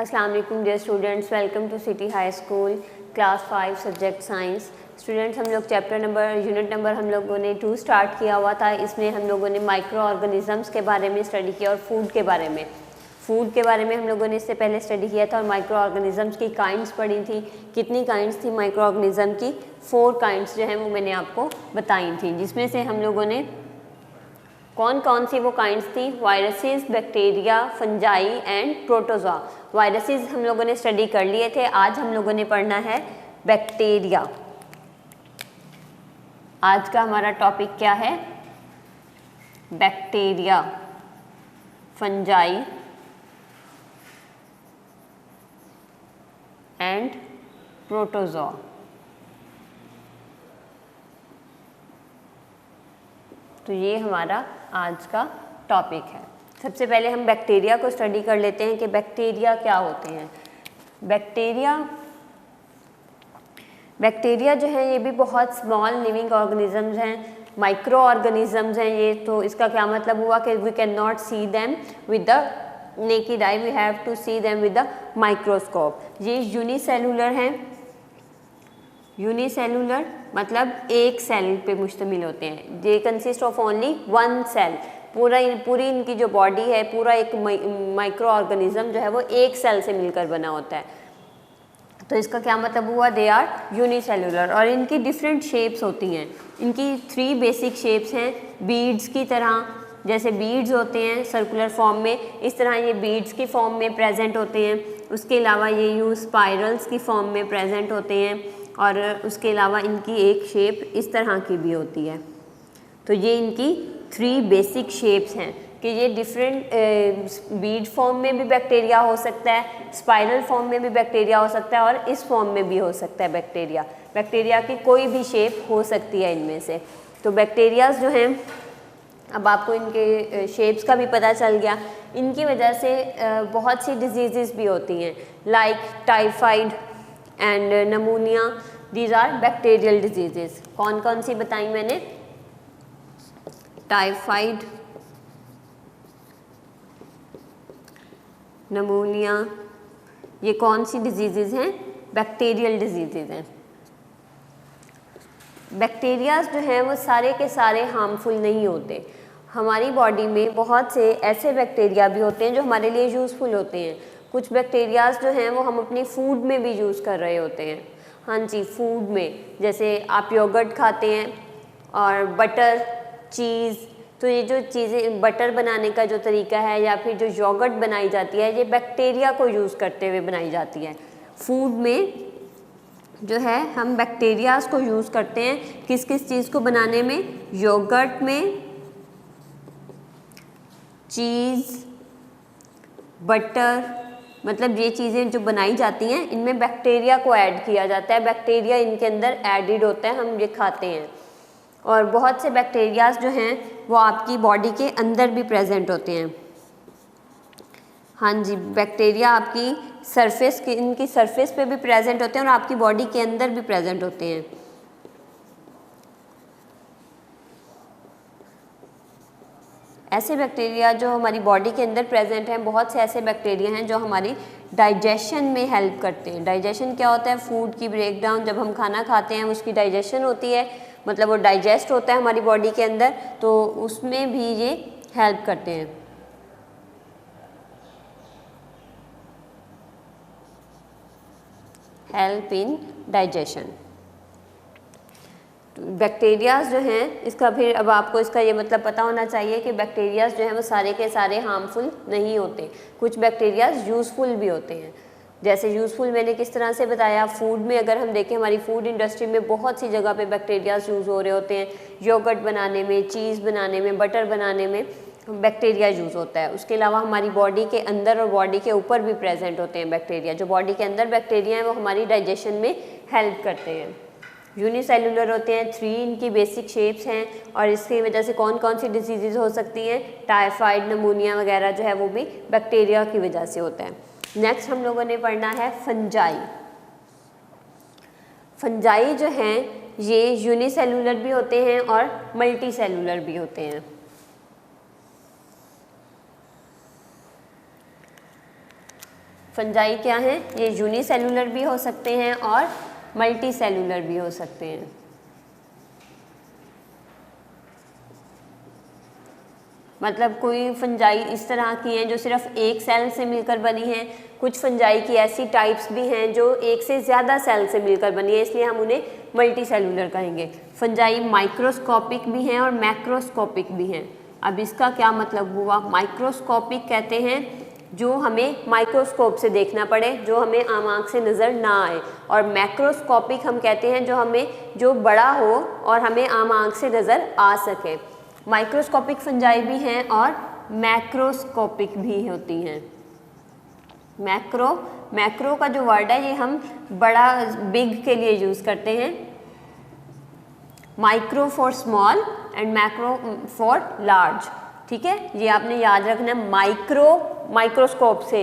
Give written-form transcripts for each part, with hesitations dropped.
अस्सलाम वालेकुम dear students, welcome to city high school class 5 subject science. Students, हम लोग यूनिट नंबर हम लोगों ने 2 स्टार्ट किया हुआ था। इसमें हम लोगों ने माइक्रो ऑर्गेनिजम्स के बारे में स्टडी किया और फूड के बारे में हम लोगों ने इससे पहले स्टडी किया था और माइक्रो ऑर्गेनिजम्स की काइंड्स पढ़ी थी। कितनी काइंड्स थी माइक्रो ऑर्गेनिज्म की? 4 काइंड्स जो हैं वो मैंने आपको बताई थी, जिसमें से हम लोगों ने कौन कौन सी वो काइंड्स थी? Viruses, bacteria, fungi and protozoa. Viruses हम लोगों ने स्टडी कर लिए थे। आज हम लोगों ने पढ़ना है बैक्टीरिया। आज का हमारा टॉपिक क्या है? Bacteria, fungi and protozoa. तो ये हमारा आज का टॉपिक है। सबसे पहले हम बैक्टीरिया को स्टडी कर लेते हैं कि बैक्टीरिया क्या होते हैं। बैक्टीरिया जो है ये भी बहुत स्मॉल लिविंग ऑर्गेनिजम्स हैं, माइक्रो ऑर्गेनिजम्स हैं ये। तो इसका क्या मतलब हुआ कि we can not see them with the naked eye, we have to see them with the microscope. ये यूनिसेलुलर हैं। यूनिसेलुलर मतलब एक सेल पे मुश्तमिल होते हैं। They consist of only 1 cell. पूरी इनकी जो बॉडी है, पूरा एक माइक्रो ऑर्गेनिज्म जो है वो एक सेल से मिलकर बना होता है। तो इसका क्या मतलब हुआ? They are unicellular. और इनकी डिफरेंट शेप्स होती हैं। इनकी 3 बेसिक शेप्स हैं। बीड्स की तरह, जैसे बीड्स होते हैं सर्कुलर फॉर्म में, इस तरह ये बीड्स की फॉर्म में प्रेजेंट होते हैं। उसके अलावा ये यूँ स्पाइरल्स की फॉर्म में प्रेजेंट होते हैं और उसके अलावा इनकी एक शेप इस तरह की भी होती है। तो ये इनकी 3 बेसिक शेप्स हैं कि ये डिफरेंट बीड फॉर्म में भी बैक्टीरिया हो सकता है, स्पाइरल फॉर्म में भी बैक्टीरिया हो सकता है और इस फॉर्म में भी हो सकता है बैक्टीरिया। बैक्टीरिया की कोई भी शेप हो सकती है इनमें से। तो बैक्टीरियाज जो हैं, अब आपको इनके शेप्स का भी पता चल गया। इनकी वजह से बहुत सी डिजीज़ भी होती हैं, like typhoid and pneumonia. These are bacterial diseases. कौन कौन सी बताई मैंने? टाइफाइड, नमूनिया, ये कौन सी डिजीजेस हैं? बैक्टीरियल डिजीजेस हैं। बैक्टीरियाज जो हैं वो सारे के सारे हार्मफुल नहीं होते। हमारी बॉडी में बहुत से ऐसे बैक्टीरिया भी होते हैं जो हमारे लिए यूज़फुल होते हैं। कुछ बैक्टीरियाज जो हैं वो हम अपनी फूड में भी यूज़ कर रहे होते हैं। हाँ जी, फूड में, जैसे आप योगर्ट खाते हैं और बटर, चीज़। तो ये जो चीज़ें बटर बनाने का जो तरीका है या फिर जो योगर्ट बनाई जाती है, ये बैक्टीरिया को यूज़ करते हुए बनाई जाती है। फूड में जो है हम बैक्टीरियाज को यूज़ करते हैं किस किस चीज़ को बनाने में? योगर्ट में, चीज़, बटर, मतलब ये चीज़ें जो बनाई जाती हैं इनमें बैक्टीरिया को ऐड किया जाता है। बैक्टीरिया इनके अंदर एडिड होता है, हम ये खाते हैं। और बहुत से बैक्टीरियाज जो हैं वो आपकी बॉडी के अंदर भी प्रेजेंट होते हैं। हाँ जी, बैक्टीरिया आपकी इनकी सरफेस पे भी प्रेजेंट होते हैं और आपकी बॉडी के अंदर भी प्रेजेंट होते हैं। ऐसे बैक्टीरिया जो हमारी बॉडी के अंदर प्रेजेंट हैं, बहुत से ऐसे बैक्टीरिया हैं जो हमारी डाइजेशन में हेल्प करते हैं। डाइजेशन क्या होता है? फूड की ब्रेक डाउन। जब हम खाना खाते हैं उसकी डाइजेशन होती है, मतलब वो डाइजेस्ट होता है हमारी बॉडी के अंदर, तो उसमें भी ये हेल्प करते हैं। Help in digestion. बैक्टीरियाज जो हैं, इसका फिर अब आपको इसका ये मतलब पता होना चाहिए कि बैक्टीरियाज जो हैं वो सारे के सारे हार्मफुल नहीं होते। कुछ बैक्टीरियाज यूज़फुल भी होते हैं। जैसे यूज़फुल मैंने किस तरह से बताया, फूड में अगर हम देखें, हमारी फूड इंडस्ट्री में बहुत सी जगह पे बैक्टीरियाज यूज़ हो रहे होते हैं। योगर्ट बनाने में, चीज़ बनाने में, बटर बनाने में बैक्टीरिया यूज़ होता है। उसके अलावा हमारी बॉडी के अंदर और बॉडी के ऊपर भी प्रेजेंट होते हैं बैक्टीरिया। जो बॉडी के अंदर बैक्टीरिया हैं वो हमारी डाइजेशन में हेल्प करते हैं। यूनिसेलुलर होते हैं। 3 इनकी बेसिक शेप्स हैं और इसकी वजह से कौन कौन सी डिजीज़ हो सकती हैं? टाइफाइड, नमूनिया वगैरह जो है वो भी बैक्टीरिया की वजह से होता है। नेक्स्ट हम लोगों ने पढ़ना है फंजाई। फंजाई जो हैं ये यूनिसेलुलर भी होते हैं और मल्टी सेलुलर भी होते हैं। फंजाई क्या है, ये यूनिसेलुलर भी हो सकते हैं और मल्टी सेलुलर भी हो सकते हैं। मतलब कोई फंजाई इस तरह की हैं जो सिर्फ एक सेल से मिलकर बनी हैं, कुछ फंजाई की ऐसी टाइप्स भी हैं जो एक से ज़्यादा सेल से मिलकर बनी है, इसलिए हम उन्हें मल्टी सेलुलर कहेंगे। फंजाई माइक्रोस्कोपिक भी हैं और मैक्रोस्कोपिक भी हैं। अब इसका क्या मतलब हुआ, माइक्रोस्कोपिक कहते हैं जो हमें माइक्रोस्कोप से देखना पड़े, जो हमें आम आँख से नज़र ना आए, और मैक्रोस्कोपिक हम कहते हैं जो बड़ा हो और हमें आम आँख से नज़र आ सके। माइक्रोस्कोपिक फंजाई भी हैं और मैक्रोस्कोपिक भी होती हैं। मैक्रो का जो वर्ड है ये हम बड़ा बिग के लिए यूज़ करते हैं, micro for small and macro for large. ठीक है, ये आपने याद रखना। माइक्रोस्कोप से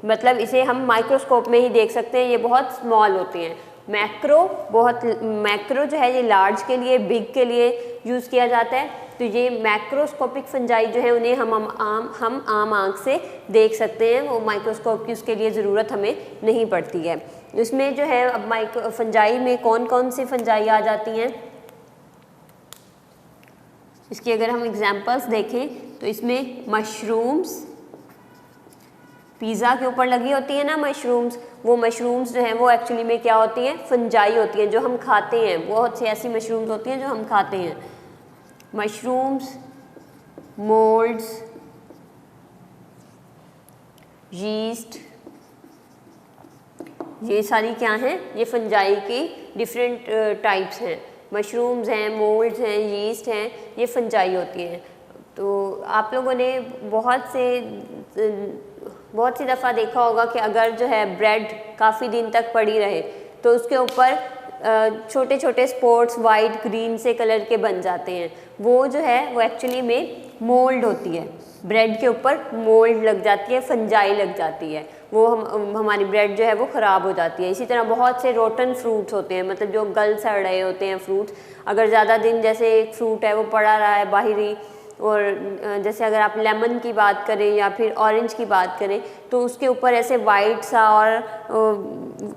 मतलब इसे हम माइक्रोस्कोप में ही देख सकते हैं, ये बहुत स्मॉल होते हैं। मैक्रो जो है ये लार्ज के लिए, बिग के लिए यूज़ किया जाता है। तो ये मैक्रोस्कोपिक फंजाई जो है उन्हें हम आम आँख से देख सकते हैं, वो माइक्रोस्कोप की उसके लिए ज़रूरत हमें नहीं पड़ती है। इसमें जो है अब फंजाई में कौन कौन सी फंजाई आ जाती हैं, इसकी अगर हम एग्जांपल्स देखें तो इसमें मशरूम्स, पिज़्ज़ा के ऊपर लगी होती है ना मशरूम्स, वो मशरूम्स जो हैं वो एक्चुअली में क्या होती हैं, फंजाई होती हैं जो हम खाते हैं। बहुत सी ऐसी मशरूम्स होती हैं जो हम खाते हैं। मशरूम्स, मोल्ड्स, यीस्ट, ये सारी क्या हैं, ये फंजाई की डिफरेंट टाइप्स हैं। मशरूम्स हैं, मोल्ड्स हैं, यीस्ट हैं, ये फंजाई होती हैं। तो आप लोगों ने बहुत सी दफ़ा देखा होगा कि अगर जो है ब्रेड काफ़ी दिन तक पड़ी रहे तो उसके ऊपर छोटे छोटे स्पॉट्स वाइट ग्रीन से कलर के बन जाते हैं। वो जो है वो एक्चुअली में मोल्ड होती है, ब्रेड के ऊपर मोल्ड लग जाती है, फंजाई लग जाती है, वो हमारी ब्रेड जो है वो ख़राब हो जाती है। इसी तरह बहुत से रोटन फ्रूट्स होते हैं, मतलब जो गल सड़ रहे होते हैं फ्रूट्स, अगर ज़्यादा दिन जैसे एक फ्रूट है वो पड़ा रहा है बाहरी, और जैसे अगर आप लेमन की बात करें या फिर ऑरेंज की बात करें तो उसके ऊपर ऐसे वाइट सा और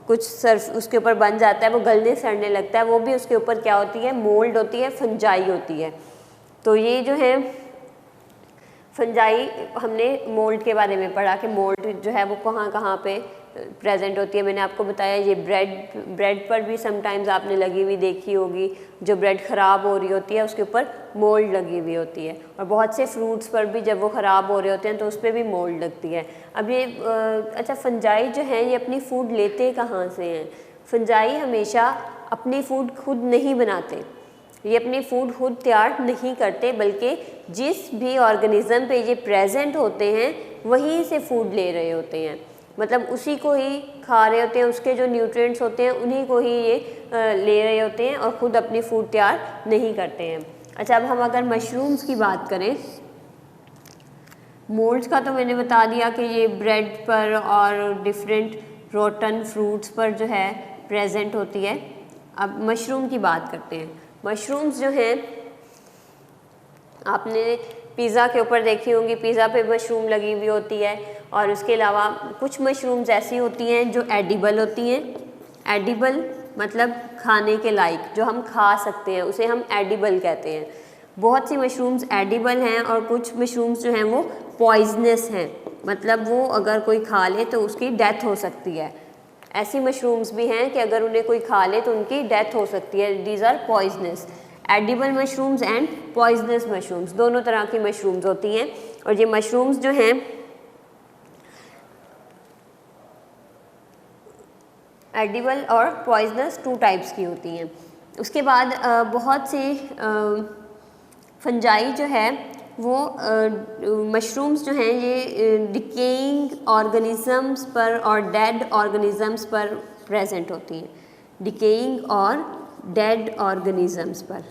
कुछ सर्फ उसके ऊपर बन जाता है, वो गलने सड़ने लगता है, वो भी उसके ऊपर क्या होती है, मोल्ड होती है, फंजाई होती है। तो ये जो है फंजाई, हमने मोल्ड के बारे में पढ़ा कि मोल्ड जो है वो कहाँ कहाँ पे प्रेजेंट होती है। मैंने आपको बताया ये ब्रेड पर भी समटाइम्स आपने लगी हुई देखी होगी, जो ब्रेड ख़राब हो रही होती है उसके ऊपर मोल्ड लगी हुई होती है, और बहुत से फ्रूट्स पर भी जब वो ख़राब हो रहे होते हैं तो उस पर भी मोल्ड लगती है। अब ये अच्छा, फंजाई जो है ये अपनी फूड लेते कहाँ से हैं? फंजाई हमेशा अपनी फूड खुद नहीं बनाते, ये अपनी फूड खुद तैयार नहीं करते, बल्कि जिस भी ऑर्गेनिज्म पे ये प्रेजेंट होते हैं वहीं से फूड ले रहे होते हैं, मतलब उसी को ही खा रहे होते हैं, उसके जो न्यूट्रिएंट्स होते हैं उन्हीं को ही ये ले रहे होते हैं और ख़ुद अपनी फूड तैयार नहीं करते हैं। अच्छा, अब हम अगर मशरूम्स की बात करें, मोल्ड्स का तो मैंने बता दिया कि ये ब्रेड पर और डिफरेंट रोटन फ्रूट्स पर जो है प्रेजेंट होती है। अब मशरूम की बात करते हैं। मशरूम्स जो हैं आपने पिज़्ज़ा के ऊपर देखी होंगी, पिज़्ज़ा पे मशरूम लगी हुई होती है, और उसके अलावा कुछ मशरूम्स ऐसी होती हैं जो एडिबल होती हैं। एडिबल मतलब खाने के लायक, जो हम खा सकते हैं उसे हम एडिबल कहते हैं। बहुत सी मशरूम्स एडिबल हैं और कुछ मशरूम्स जो हैं वो पॉइजनस हैं, मतलब वो अगर कोई खा ले तो उसकी डेथ हो सकती है। ऐसी मशरूम्स भी हैं कि अगर उन्हें कोई खा ले तो उनकी डेथ हो सकती है। These are poisonous. Edible mushrooms and poisonous mushrooms, दोनों तरह की मशरूम्स होती हैं। और ये मशरूम्स जो हैं एडिबल और पॉइजनस, 2 टाइप्स की होती हैं। उसके बाद बहुत सी फंजाई जो है वो मशरूम्स जो हैं ये डिकेइंग ऑर्गेनिजम्स पर और डेड ऑर्गेनिजम्स पर प्रेजेंट होती हैं। डिकेइंग और डेड ऑर्गेनिजम्स पर,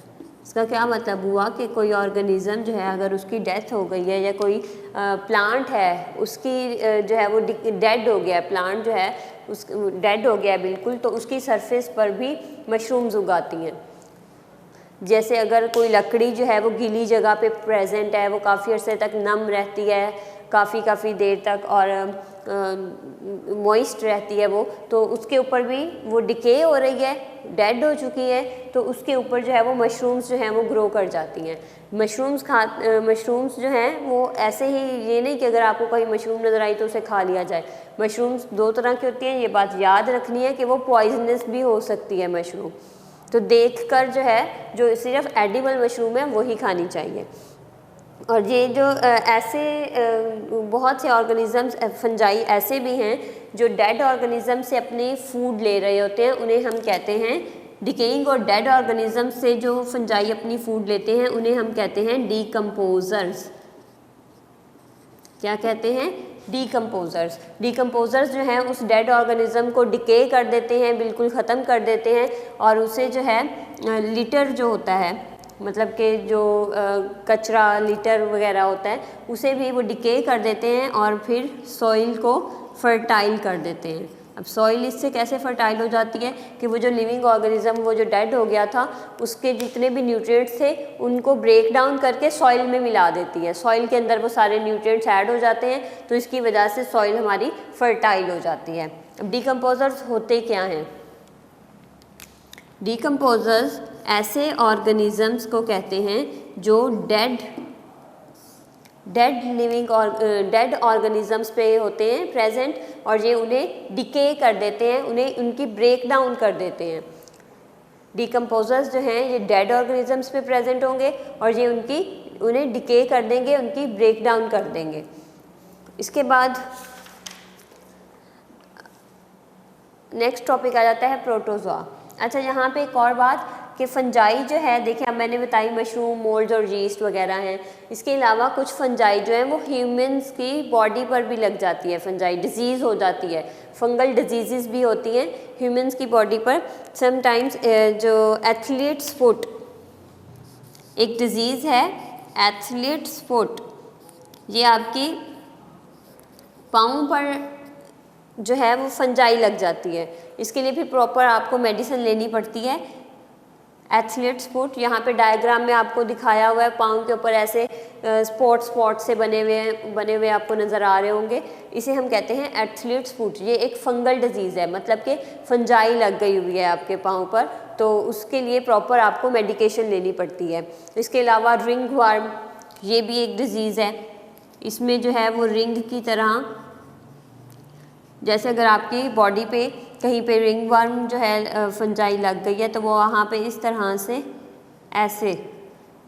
इसका क्या मतलब हुआ कि कोई ऑर्गेनिज़म जो है अगर उसकी डेथ हो गई है, या कोई प्लांट है उसकी जो है वो डेड हो गया है, प्लांट जो है उस डेड हो गया है बिल्कुल, तो उसकी सरफेस पर भी मशरूम्स उगाती हैं। जैसे अगर कोई लकड़ी जो है वो गीली जगह पे प्रेजेंट है, वो काफ़ी अर्से तक नम रहती है, काफ़ी देर तक, और मॉइस्ट रहती है वो, तो उसके ऊपर भी वो डिके हो रही है, डेड हो चुकी है, तो उसके ऊपर जो है वो मशरूम्स जो हैं वो ग्रो कर जाती हैं। मशरूम्स जो हैं वो ऐसे ही, ये नहीं कि अगर आपको कोई मशरूम नज़र आई तो उसे खा लिया जाए। मशरूम्स दो तरह की होती हैं, ये बात याद रखनी है कि वो पॉइजनस भी हो सकती है मशरूम। तो देखकर जो है जो सिर्फ एडिबल मशरूम है वही खानी चाहिए। और ये जो ऐसे बहुत से ऑर्गेनिजम्स फंजाई ऐसे भी हैं जो डेड ऑर्गेनिज्म से अपनी फूड ले रहे होते हैं, उन्हें हम कहते हैं डिकेइंग। और डेड ऑर्गेनिज्म से जो फंजाई अपनी फूड लेते हैं उन्हें हम कहते हैं डीकम्पोजर्स। क्या कहते हैं? डीकम्पोजर्स। डीकम्पोजर्स जो हैं उस डेड ऑर्गेनिज्म को डिके कर देते हैं, बिल्कुल ख़त्म कर देते हैं, और उसे जो है लिटर जो होता है, मतलब कि जो कचरा लिटर वगैरह होता है उसे भी वो डिके कर देते हैं और फिर सॉइल को फर्टाइल कर देते हैं। अब सॉइल इससे कैसे फर्टाइल हो जाती है कि वो जो लिविंग ऑर्गेनिज्म वो जो डेड हो गया था उसके जितने भी न्यूट्रिएंट्स थे उनको ब्रेक डाउन करके सॉइल में मिला देती है। सॉइल के अंदर वो सारे न्यूट्रिएंट्स ऐड हो जाते हैं, तो इसकी वजह से सॉइल हमारी फर्टाइल हो जाती है। अब डीकम्पोजर्स होते क्या हैं? डीकम्पोजर्स ऐसे ऑर्गेनिजम्स को कहते हैं जो डेड ऑर्गेनिजम्स पे होते हैं प्रेजेंट, और ये उन्हें डिके कर देते हैं, उन्हें उनकी ब्रेक डाउन कर देते हैं। डीकम्पोजर्स जो हैं ये डेड ऑर्गेनिजम्स पे प्रेजेंट होंगे और ये उन्हें डिके कर देंगे, उनकी ब्रेक डाउन कर देंगे। इसके बाद नेक्स्ट टॉपिक आ जाता है प्रोटोजोआ। अच्छा, यहाँ पे एक और बात कि फंजाई जो है, देखिए अब मैंने बताई मशरूम, मोल्ड और यीस्ट वगैरह हैं। इसके अलावा कुछ फंजाई जो है वो ह्यूमंस की बॉडी पर भी लग जाती है। फंजाई डिजीज़ हो जाती है, फंगल डिजीज़ भी होती हैं ह्यूमंस की बॉडी पर। समटाइम्स जो एथलीट्स फुट एक डिजीज़ है, एथलीट्स फुट, ये आपकी पाँव पर जो है वो फंजाई लग जाती है। इसके लिए फिर प्रॉपर आपको मेडिसिन लेनी पड़ती है। एथलीट्स फुट यहाँ पे डायग्राम में आपको दिखाया हुआ है, पाँव के ऊपर ऐसे स्पॉट से बने हुए आपको नज़र आ रहे होंगे। इसे हम कहते हैं एथलीट्स फुट। ये एक फंगल डिजीज़ है, मतलब कि फंजाई लग गई हुई है आपके पाँव पर, तो उसके लिए प्रॉपर आपको मेडिकेशन लेनी पड़ती है। इसके अलावा रिंग वर्म, ये भी एक डिजीज़ है। इसमें जो है वो रिंग की तरह, जैसे अगर आपकी बॉडी पे कहीं पे रिंग वर्म जो है फंजाई लग गई है तो वो वहाँ पे इस तरह से ऐसे,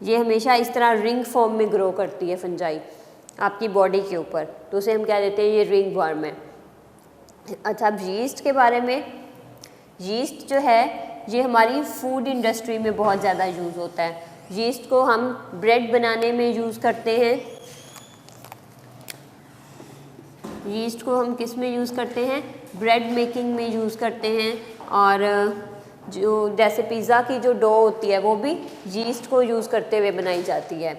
ये हमेशा इस तरह रिंग फॉर्म में ग्रो करती है फंजाई आपकी बॉडी के ऊपर, तो उसे हम कह देते हैं ये रिंग वर्म है। अच्छा, अब यीस्ट के बारे में। यीस्ट जो है ये हमारी फूड इंडस्ट्री में बहुत ज़्यादा यूज़ होता है। यीस्ट को हम ब्रेड बनाने में यूज़ करते हैं। यीस्ट को हम किस में यूज़ करते हैं? ब्रेड मेकिंग में यूज़ करते हैं। और जो जैसे पिज़्ज़ा की जो डो होती है वो भी यीस्ट को यूज़ करते हुए बनाई जाती है।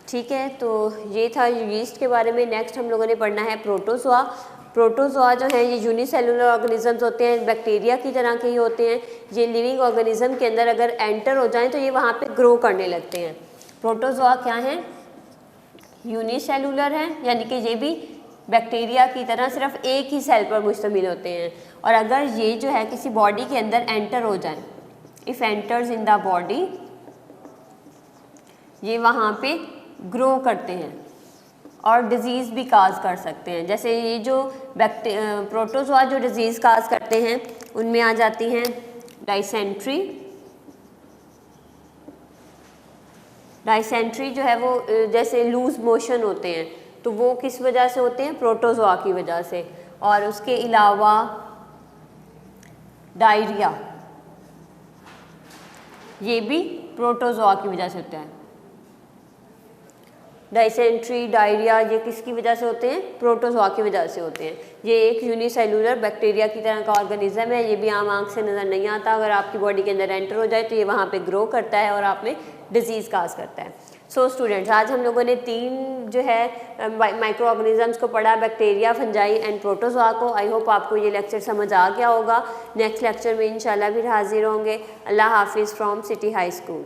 ठीक है, तो ये था यीस्ट के बारे में। नेक्स्ट हम लोगों ने पढ़ना है प्रोटोजोआ। प्रोटोजोआ जो है ये यूनिसेलुलर ऑर्गेनिजम्स होते हैं, बैक्टीरिया की तरह के ही होते हैं। ये लिविंग ऑर्गेनिज्म के अंदर अगर एंटर हो जाएं तो ये वहाँ पे ग्रो करने लगते हैं। प्रोटोजोआ क्या है? यूनिसेलुलर है, यानी कि ये भी बैक्टीरिया की तरह सिर्फ एक ही सेल पर मुश्तमिल होते हैं। और अगर ये जो है किसी बॉडी के अंदर एंटर हो जाए, if enters in the body, ये वहाँ पे ग्रो करते हैं और डिजीज़ भी काज कर सकते हैं। जैसे ये जो प्रोटोजोआ जो डिजीज़ काज करते हैं उनमें आ जाती हैं डाइसेंट्री। डाइसेंट्री जो है वो जैसे लूज मोशन होते हैं तो वो किस वजह से होते हैं? प्रोटोजोआ की वजह से। और उसके अलावा डायरिया, ये भी प्रोटोजोआ की वजह से होता है। डाइसेंट्री, डायरिया, ये किसकी वजह से होते हैं? प्रोटोजोआ की वजह से होते हैं। ये एक यूनिसेलुलर बैक्टीरिया की तरह का ऑर्गेनिज्म है। ये भी आम आंख से नज़र नहीं आता। अगर आपकी बॉडी के अंदर एंटर हो जाए तो ये वहाँ पे ग्रो करता है और आप में डिजीज़ काज करता है। सो स्टूडेंट्स, आज हम लोगों ने 3 जो है माइक्रो ऑर्गेनिजम्स को पढ़ा, बैक्टीरिया, फंजाई एंड प्रोटोजोआ को। आई होप आपको ये लेक्चर समझ आ गया होगा। नेक्स्ट लेक्चर में इंशाल्लाह फिर हाजिर होंगे। अल्लाह हाफिज़ फ्रॉम सिटी हाई स्कूल।